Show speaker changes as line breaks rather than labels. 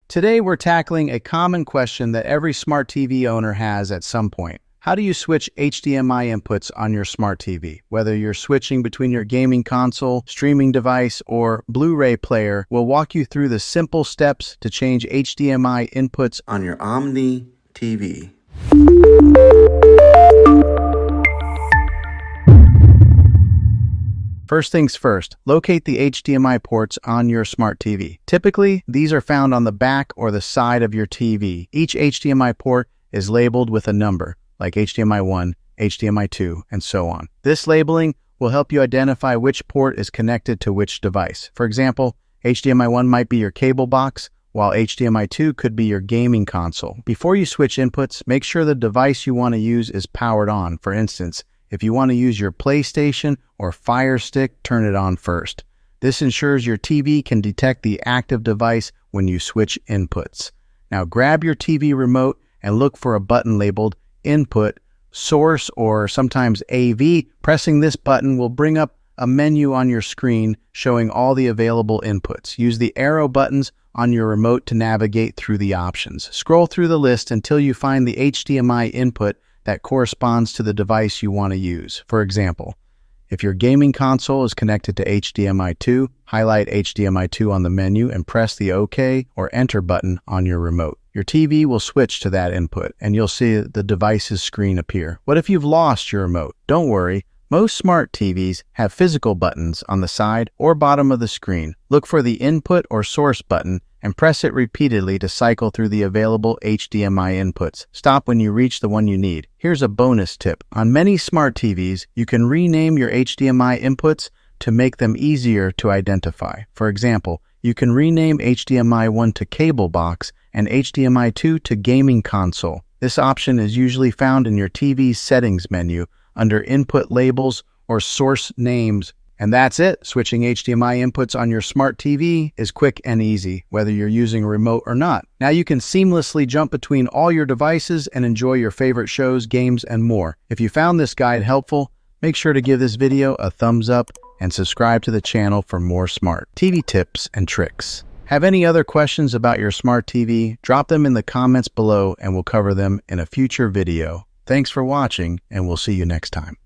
Today we're tackling a common question that every smart TV owner has at some point. How do you switch HDMI inputs on your smart TV? Whether you're switching between your gaming console, streaming device, or Blu-ray player, we'll walk you through the simple steps to change HDMI inputs on your Omni TV. First things first, locate the HDMI ports on your smart TV. Typically, these are found on the back or the side of your TV. Each HDMI port is labeled with a number, like HDMI 1, HDMI 2, and so on. This labeling will help you identify which port is connected to which device. For example, HDMI 1 might be your cable box, while HDMI 2 could be your gaming console. Before you switch inputs, make sure the device you want to use is powered on. For instance, if you want to use your PlayStation or Fire Stick, turn it on first. This ensures your TV can detect the active device when you switch inputs. Now grab your TV remote and look for a button labeled Input, Source, or sometimes AV. Pressing this button will bring up a menu on your screen showing all the available inputs. Use the arrow buttons on your remote to navigate through the options. Scroll through the list until you find the HDMI input that corresponds to the device you want to use. For example, if your gaming console is connected to HDMI 2, highlight HDMI 2 on the menu and press the OK or Enter button on your remote. Your TV will switch to that input, and you'll see the device's screen appear. What if you've lost your remote? Don't worry. Most smart TVs have physical buttons on the side or bottom of the screen. Look for the Input or Source button and press it repeatedly to cycle through the available HDMI inputs. Stop when you reach the one you need. Here's a bonus tip. On many smart TVs, you can rename your HDMI inputs to make them easier to identify. For example, you can rename HDMI 1 to cable box and HDMI 2 to gaming console. This option is usually found in your TV's settings menu under input labels or source names. And that's it. Switching HDMI inputs on your smart TV is quick and easy, whether you're using a remote or not. Now you can seamlessly jump between all your devices and enjoy your favorite shows, games, and more. If you found this guide helpful, make sure to give this video a thumbs up and subscribe to the channel for more smart TV tips and tricks. Have any other questions about your smart TV? Drop them in the comments below and we'll cover them in a future video. Thanks for watching, and we'll see you next time.